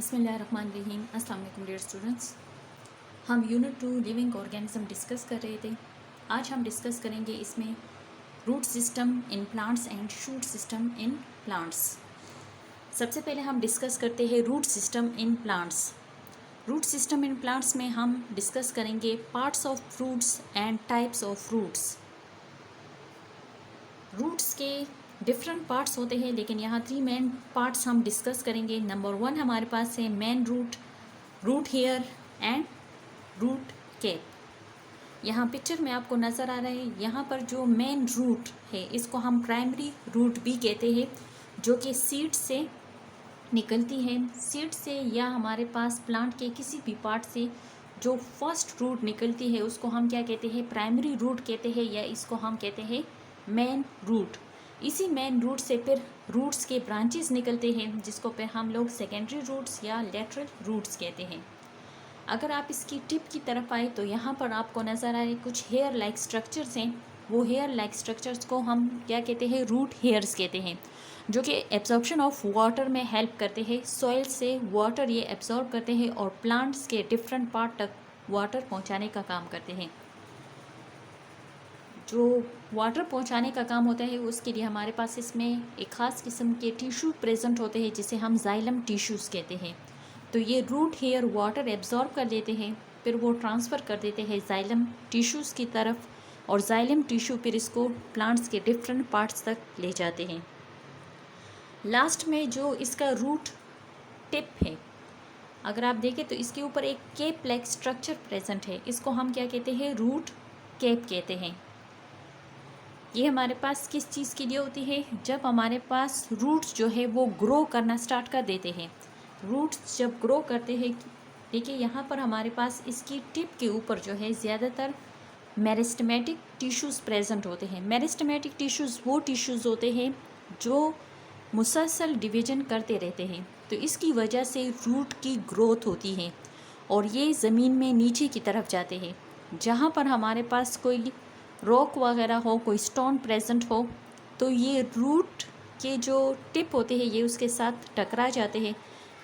बिस्मिल्लाहिर्रहमानिर्रहीम। अस्सलाम वालेकुम डियर स्टूडेंट्स। हम यूनिट 2 लिविंग ऑर्गेनिज्म डिस्कस कर रहे थे। आज हम डिस्कस करेंगे इसमें root system in plants and shoot system in plants. सबसे पहले हम डिस्कस करते हैं root system in plants. Root system in plants में हम डिस्कस करेंगे parts of fruits and types of fruits. Roots के डिफरेंट पार्ट्स होते हैं, लेकिन यहाँ 3 मेन पार्ट्स हम डिस्कस करेंगे। नंबर 1 हमारे पास है main root, root hair and root cap. यहाँ पिक्चर में आपको नज़र आ रहा है, यहाँ पर जो मेन रूट है इसको हम प्राइमरी रूट भी कहते हैं, जो कि सीड से निकलती है। सीड से या हमारे पास प्लांट के किसी भी पार्ट से जो फर्स्ट रूट निकलती है उसको हम क्या कहते हैं, प्राइमरी रूट कहते हैं, या इसको हम कहते हैं मेन रूट। इसी मेन रूट से फिर रूट्स के ब्रांचेस निकलते हैं, जिसको फिर हम लोग सेकेंडरी रूट्स या लेटरल रूट्स कहते हैं। अगर आप इसकी टिप की तरफ आए तो यहाँ पर आपको नज़र आ रहे कुछ हेयर लाइक स्ट्रक्चर्स हैं। वो हेयर लाइक स्ट्रक्चर्स को हम क्या कहते हैं, रूट हेयर्स कहते हैं, जो कि एब्जॉर्प्शन ऑफ वाटर में हेल्प करते हैं। सॉइल से वाटर ये एब्जॉर्ब करते हैं और प्लांट्स के डिफरेंट पार्ट तक वाटर पहुँचाने का काम करते हैं। जो वाटर पहुंचाने का काम होता है उसके लिए हमारे पास इसमें एक ख़ास किस्म के टिश्यू प्रेजेंट होते हैं, जिसे हम जाइलम टिश्यूज़ कहते हैं। तो ये रूट हेयर वाटर एब्जॉर्ब कर लेते हैं, फिर वो ट्रांसफ़र कर देते हैं जाइलम टिश्यूज़ की तरफ, और जाइलम टिश्यू फिर इसको प्लांट्स के डिफरेंट पार्ट्स तक ले जाते हैं। लास्ट में जो इसका रूट टिप है, अगर आप देखें तो इसके ऊपर एक केप लाइक स्ट्रक्चर प्रेजेंट है। इसको हम क्या कहते हैं, रूट केप कहते हैं। ये हमारे पास किस चीज़ के लिए होती है, जब हमारे पास रूट्स जो है वो ग्रो करना स्टार्ट कर देते हैं। रूट्स जब ग्रो करते हैं, देखिए यहाँ पर हमारे पास इसकी टिप के ऊपर जो है ज़्यादातर मेरिस्टेमेटिक टिश्यूज़ प्रेजेंट होते हैं। मेरिस्टेमेटिक टिश्यूज़ वो टिश्यूज़ होते हैं जो मुसलसल डिवीजन करते रहते हैं, तो इसकी वजह से रूट की ग्रोथ होती है और ये ज़मीन में नीचे की तरफ जाते हैं। जहाँ पर हमारे पास कोई रॉक वगैरह हो, कोई स्टोन प्रेजेंट हो, तो ये रूट के जो टिप होते हैं ये उसके साथ टकरा जाते हैं,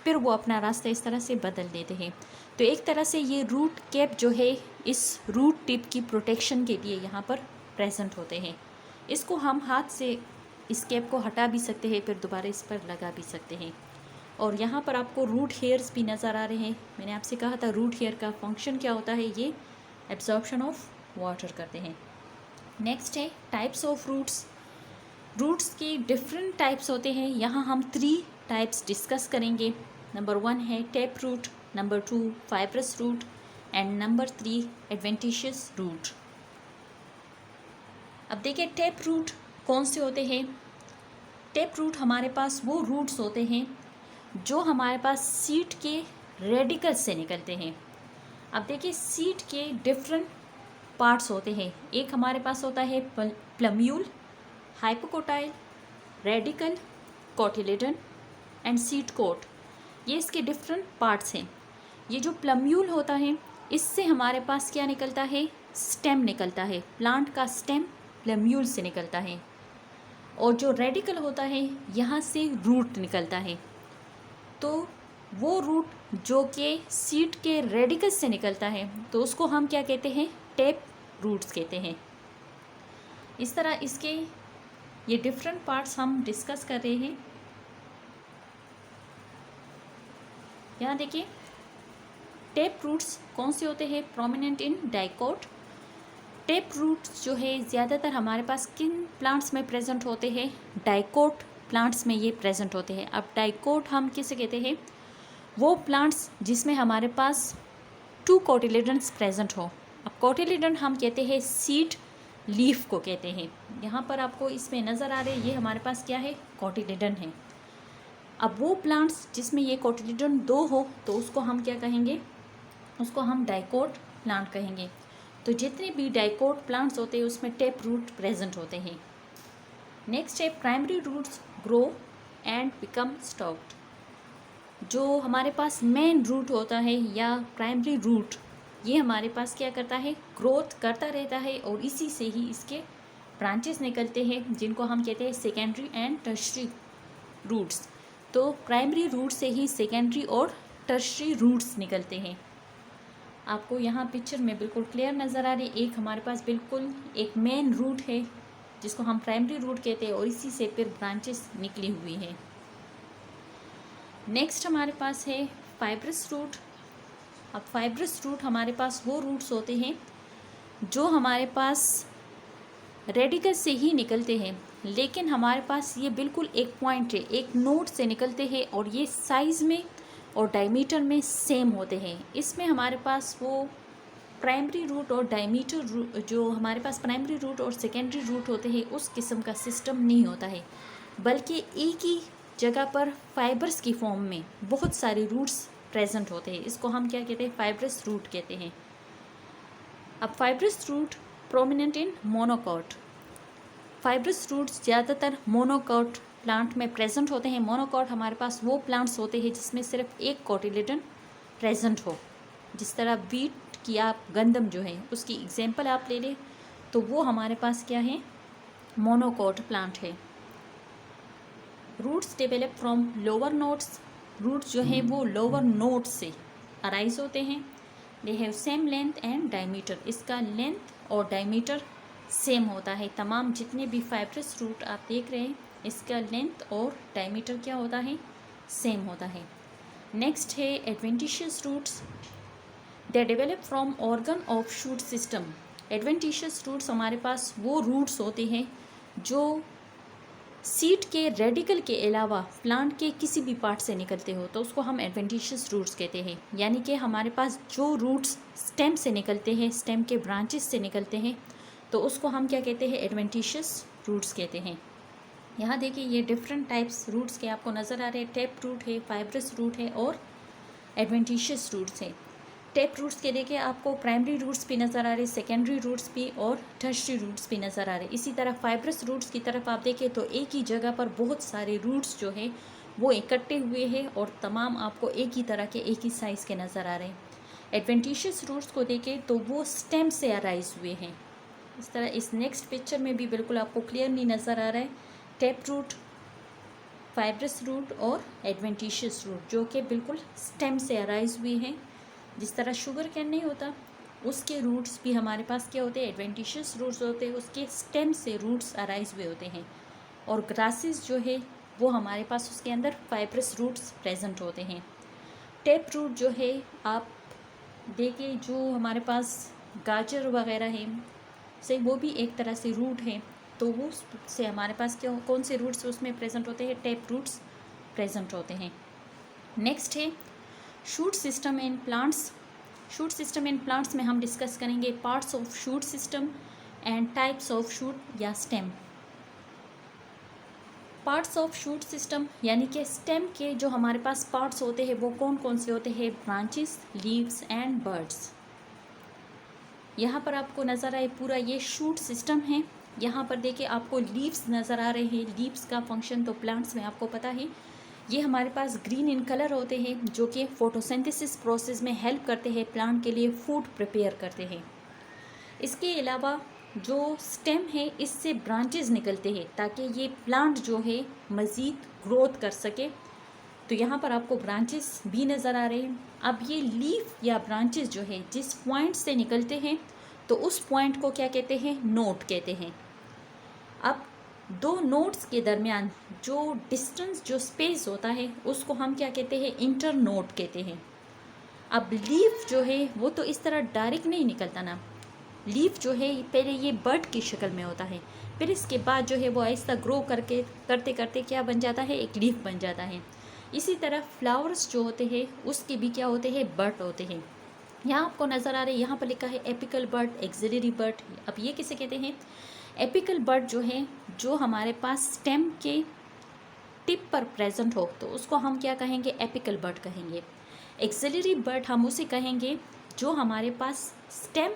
फिर वो अपना रास्ता इस तरह से बदल देते हैं। तो एक तरह से ये रूट कैप जो है इस रूट टिप की प्रोटेक्शन के लिए यहाँ पर प्रेजेंट होते हैं। इसको हम हाथ से इस कैप को हटा भी सकते हैं, फिर दोबारा इस पर लगा भी सकते हैं। और यहाँ पर आपको रूट हेयर्स भी नज़र आ रहे हैं। मैंने आपसे कहा था रूट हेयर का फंक्शन क्या होता है, ये एब्जॉर्प्शन ऑफ वाटर करते हैं। नेक्स्ट है टाइप्स ऑफ रूट्स। रूट्स के डिफरेंट टाइप्स होते हैं, यहाँ हम 3 टाइप्स डिस्कस करेंगे। नंबर 1 है tap root, number 2 fibrous root and number 3 adventitious root. अब देखिए टेप रूट कौन से होते हैं। टेप रूट हमारे पास वो रूट्स होते हैं जो हमारे पास सीड के रेडिकल से निकलते हैं। अब देखिए सीड के डिफरेंट पार्ट्स होते हैं। एक हमारे पास होता है plumule, hypocotyl, radicle, cotyledon and seed coat. ये इसके डिफरेंट पार्ट्स हैं। ये जो प्लम्यूल होता है इससे हमारे पास क्या निकलता है, स्टेम निकलता है। प्लांट का स्टेम प्लम्यूल से निकलता है। और जो रेडिकल होता है यहाँ से रूट निकलता है। तो वो रूट जो कि सीड के रेडिकल से निकलता है तो उसको हम क्या कहते हैं, टेप रूट्स कहते हैं। इस तरह इसके ये डिफरेंट पार्ट्स हम डिस्कस कर रहे हैं। यहाँ देखिए टेप रूट्स कौन से होते हैं, prominent in dicot. Tap roots जो है ज़्यादातर हमारे पास किन प्लांट्स में प्रेजेंट होते हैं, डाइकोट प्लांट्स में ये प्रेजेंट होते हैं। अब डाइकोट हम किसे कहते हैं, वो प्लांट्स जिसमें हमारे पास 2 कोटिलेडन्स प्रेजेंट हो। अब कोटिलेडन हम कहते हैं सीड लीफ को कहते हैं। यहाँ पर आपको इसमें नज़र आ रहे हैं, ये हमारे पास क्या है, कोटिलेडन है। अब वो प्लांट्स जिसमें ये कोटिलेडन 2 हो तो उसको हम क्या कहेंगे, उसको हम डाइकोट प्लांट कहेंगे। तो जितने भी डाइकोट प्लांट्स होते हैं उसमें टेप रूट प्रेजेंट होते हैं। नेक्स्ट है primary roots grow and become stocked. जो हमारे पास मेन रूट होता है या प्राइमरी रूट, ये हमारे पास क्या करता है, ग्रोथ करता रहता है और इसी से ही इसके ब्रांचेस निकलते हैं, जिनको हम कहते हैं सेकेंडरी एंड टर्शरी रूट्स। तो प्राइमरी रूट से ही सेकेंडरी और टर्शरी रूट्स निकलते हैं। आपको यहाँ पिक्चर में बिल्कुल क्लियर नज़र आ रही है। एक हमारे पास बिल्कुल एक मेन रूट है जिसको हम प्राइमरी रूट कहते हैं और इसी से फिर ब्रांचेस निकली हुई हैं। नेक्स्ट हमारे पास है फाइब्रस रूट। अब फाइब्रस रूट हमारे पास वो रूट्स होते हैं जो हमारे पास रेडिकस से ही निकलते हैं, लेकिन हमारे पास ये बिल्कुल एक पॉइंट है, एक नोड से निकलते हैं और ये साइज़ में और डायमीटर में सेम होते हैं। इसमें हमारे पास वो प्राइमरी रूट और डायमीटर रूट, जो हमारे पास प्राइमरी रूट और सेकेंडरी रूट होते हैं, उस किस्म का सिस्टम नहीं होता है, बल्कि एक ही जगह पर फाइबर्स की फॉर्म में बहुत सारे रूट्स प्रेजेंट होते हैं। इसको हम क्या कहते हैं? फाइब्रस रूट कहते हैं। अब fibrous root prominent in monocot. Fibrous roots ज़्यादातर मोनोकॉट प्लांट में प्रेजेंट होते हैं। मोनोकॉट हमारे पास वो प्लांट्स होते हैं जिसमें सिर्फ एक कोटिलेडन प्रेजेंट हो। जिस तरह वीट की आप गंदम जो है उसकी एग्जांपल आप ले लें तो वो हमारे पास क्या है? मोनोकॉट प्लांट है। Roots develop from lower nodes. Roots जो है वो लोअर नोड से अराइज होते हैं। They have same length and diameter. इसका लेंथ और डायमीटर सेम होता है। तमाम जितने भी फाइब्रस रूट आप देख रहे हैं इसका लेंथ और डायमीटर क्या होता है? सेम होता है। नेक्स्ट है adventitious roots. They develop from organ of shoot system. Adventitious roots हमारे पास वो रूट्स होते हैं जो सीड के रेडिकल के अलावा प्लांट के किसी भी पार्ट से निकलते हो, तो उसको हम एडवेंटिशियस रूट्स कहते हैं। यानी कि हमारे पास जो रूट्स स्टेम से निकलते हैं, स्टेम के ब्रांचेस से निकलते हैं, तो उसको हम क्या कहते हैं? एडवेंटिशियस रूट्स कहते हैं। यहाँ देखिए ये डिफरेंट टाइप्स रूट्स के आपको नज़र आ रहे हैं। टेप रूट है, फाइब्रस रूट है और एडवेंटिशियस रूट्स है। टेप रूट्स के देखिए आपको प्राइमरी रूट्स भी नज़र आ रहे, सेकेंडरी रूट्स भी और टर्शरी रूट्स भी नज़र आ रहे। इसी तरह फाइब्रस रूट्स की तरफ आप देखें तो एक ही जगह पर बहुत सारे रूट्स जो है वो इकट्ठे हुए हैं और तमाम आपको एक ही तरह के, एक ही साइज़ के नज़र आ रहे हैं। एडवेंटिशियस रूट्स को देखें तो वो स्टेम से अराइज हुए हैं। इस तरह इस नेक्स्ट पिक्चर में भी बिल्कुल आपको क्लियरली नज़र आ रहा है टेप रूट, फाइब्रस रूट और एडवेंटिशियस रूट जो कि बिल्कुल स्टेम से अराइज हुए हैं। जिस तरह शुगर कैन नहीं होता उसके रूट्स भी हमारे पास क्या होते हैं? एडवेंटिशियस रूट्स होते हैं, उसके स्टेम से रूट्स अराइज हुए होते हैं। और ग्रासेस जो है वो हमारे पास उसके अंदर फाइब्रस रूट्स प्रेजेंट होते हैं। टेप रूट जो है आप देखिए जो हमारे पास गाजर वगैरह है से वो भी एक तरह से रूट है, तो वो से हमारे पास क्या कौन से रूट्स उसमें प्रेजेंट होते हैं? टेप रूट्स प्रेजेंट होते हैं। नेक्स्ट है shoot system in plants. Shoot system in plants में हम डिस्कस करेंगे parts of shoot system and types of shoot या stem. Parts of shoot system यानी कि स्टेम के जो हमारे पास पार्ट्स होते हैं वो कौन कौन से होते हैं? Branches, leaves and birds. यहाँ पर आपको नज़र आए पूरा ये शूट सिस्टम है। यहाँ पर देखिए आपको लीव्स नज़र आ रहे हैं। लीव्स का फंक्शन तो प्लांट्स में आपको पता है, ये हमारे पास ग्रीन इन कलर होते हैं जो कि फोटोसिंथेसिस प्रोसेस में हेल्प करते हैं, प्लांट के लिए फूड प्रिपेयर करते हैं। इसके अलावा जो स्टेम है इससे ब्रांचेस निकलते हैं ताकि ये प्लांट जो है मज़ीद ग्रोथ कर सके। तो यहाँ पर आपको ब्रांचेस भी नज़र आ रहे हैं। अब ये लीफ या ब्रांचेस जो है जिस पॉइंट से निकलते हैं तो उस पॉइंट को क्या कहते हैं? नोड कहते हैं। अब दो नोड्स के दरमियान जो डिस्टेंस, जो स्पेस होता है उसको हम क्या कहते हैं? इंटर नोड कहते हैं। अब लीफ जो है वो तो इस तरह डायरेक्ट नहीं निकलता ना। लीफ जो है पहले ये बर्ड की शक्ल में होता है, फिर इसके बाद जो है वो आहिस्ता ग्रो करके करते करते क्या बन जाता है? एक लीफ बन जाता है। इसी तरह फ्लावर्स जो होते हैं उसके भी क्या होते हैं? बर्ड होते हैं। यहाँ आपको नज़र आ रहे हैं, यहाँ पर लिखा है एपिकल बर्ड, एक्सिलरी बर्ड। अब ये किसे कहते हैं? एपिकल बर्ड जो है जो हमारे पास स्टेम के टिप पर प्रेजेंट हो तो उसको हम क्या कहेंगे? एपिकल बर्ड कहेंगे। एक्सिलरी बर्ड हम उसे कहेंगे जो हमारे पास स्टेम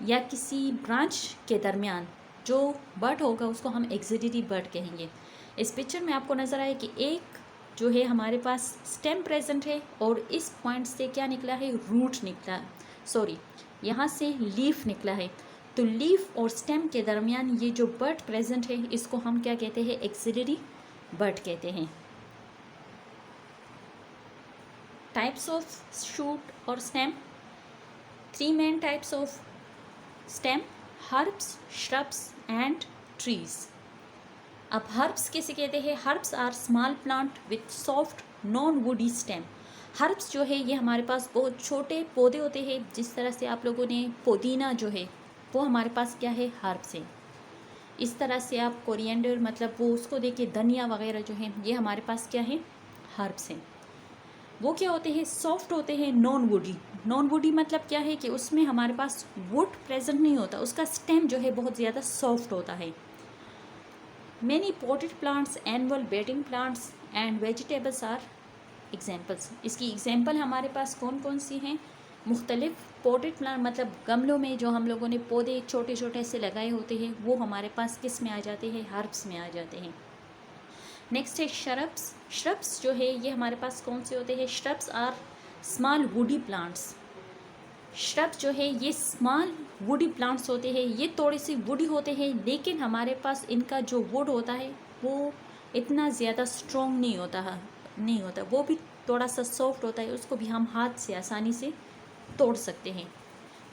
या किसी ब्रांच के दरमियान जो बर्ड होगा उसको हम एक्सिलरी बर्ड कहेंगे। इस पिक्चर में आपको नज़र आए कि एक जो है हमारे पास स्टेम प्रेजेंट है और इस पॉइंट से क्या निकला है? रूट निकला, सॉरी यहाँ से लीफ निकला है। तो लीफ और स्टेम के दरमियान ये जो बर्ड प्रेजेंट है इसको हम क्या कहते हैं? एक्सिलरी बर्ड कहते हैं। टाइप्स ऑफ शूट और stem, 3 main types of stem, herbs, shrubs and trees. अब हर्ब्स किसे कहते हैं? Herbs are small plant with soft non woody stem. Herbs जो है ये हमारे पास बहुत छोटे पौधे होते हैं, जिस तरह से आप लोगों ने पुदीना जो है वो हमारे पास क्या है? हर्ब्स है। इस तरह से आप कोरिएंडर मतलब वो उसको देखिए, धनिया वगैरह जो है ये हमारे पास क्या है? हर्ब्स हैं। वो क्या होते हैं? सॉफ्ट होते हैं, नॉन वुडी। नॉन वुडी मतलब क्या है कि उसमें हमारे पास वुड प्रेजेंट नहीं होता, उसका स्टेम जो है बहुत ज़्यादा सॉफ्ट होता है। Many potted plants, annual bedding plants and vegetables are examples. इसकी एग्जाम्पल हमारे पास कौन कौन सी हैं? मुख्तलिफ पॉटेड प्लांट मतलब गमलों में जो हम लोगों ने पौधे छोटे छोटे से लगाए होते हैं वो हमारे पास किस में आ जाते हैं? हर्ब्स में आ जाते हैं। नेक्स्ट है श्रब्स। श्रब्स जो है ये हमारे पास कौन से होते हैं? Shrubs are small woody plants. Shrubs जो है ये स्मॉल वुडी प्लांट्स होते हैं, ये थोड़े से वुडी होते हैं, लेकिन हमारे पास इनका जो वुड होता है वो इतना ज़्यादा स्ट्रॉन्ग नहीं होता, वो भी थोड़ा सा सॉफ्ट होता है, उसको भी हम हाथ से आसानी से तोड़ सकते हैं।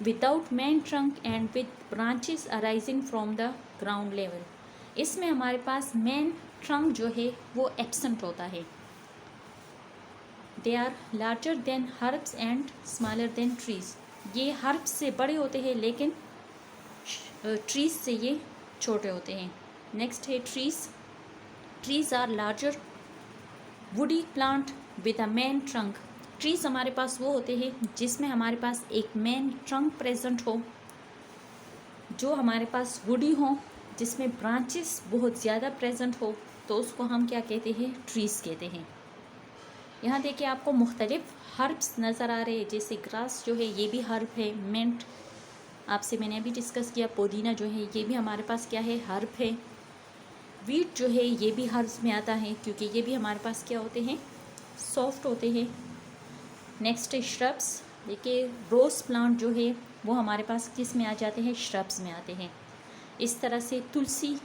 Without main trunk and with branches arising from the ground level. इसमें हमारे पास मेन ट्रंक जो है वो एब्सेंट होता है। They are larger than herbs and smaller than trees. ये हर्ब्स से बड़े होते हैं लेकिन ट्रीज से ये छोटे होते हैं। नेक्स्ट है trees. Trees are larger woody plant with a main trunk. Trees हमारे पास वो होते हैं जिसमें हमारे पास एक मेन ट्रंक प्रेजेंट हो, जो हमारे पास वुडी हो, जिसमें ब्रांचेस बहुत ज़्यादा प्रेजेंट हो, तो उसको हम क्या कहते हैं? ट्रीज कहते हैं। यहाँ देखिए आपको मुख्तलिफ हर्ब्स नज़र आ रहे हैं, जैसे ग्रास जो है ये भी हर्ब है। मिंट आपसे मैंने अभी डिस्कस किया, पुदीना जो है ये भी हमारे पास क्या है? हर्ब है। वीट जो है ये भी हर्ब्स में आता है, क्योंकि ये भी हमारे पास क्या होते हैं? सॉफ्ट होते हैं। नेक्स्ट है श्रब्स। देखिए रोज़ प्लांट जो है वो हमारे पास किस में आ जाते हैं? श्रब्स में आते हैं। इस तरह से तुलसी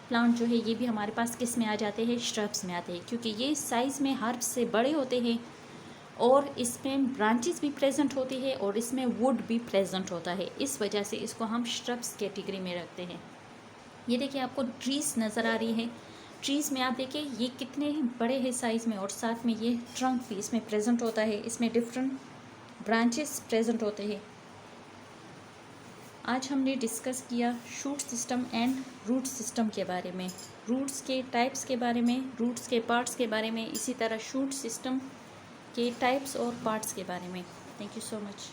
प्लांट जो है ये भी हमारे पास किस में आ जाते हैं? श्रब्स में आते हैं, क्योंकि ये साइज़ में हर्ब्स से बड़े होते हैं और इसमें ब्रांचेस भी प्रेजेंट होती है और इसमें वुड भी प्रेजेंट होता है। इस वजह से इसको हम श्रब्स कैटेगरी में रखते हैं। ये देखिए आपको ट्रीज नज़र आ रही है। ट्रीज़ में आप देखिए ये कितने बड़े हैं साइज़ में, और साथ में ये ट्रंक भी इसमें प्रेजेंट होता है, इसमें डिफरेंट ब्रांचेस प्रेजेंट होते हैं। आज हमने डिस्कस किया shoot system and root system के बारे में, रूट्स के टाइप्स के बारे में, रूट्स के पार्ट्स के बारे में, इसी तरह शूट सिस्टम के टाइप्स और पार्ट्स के बारे में। Thank you so much.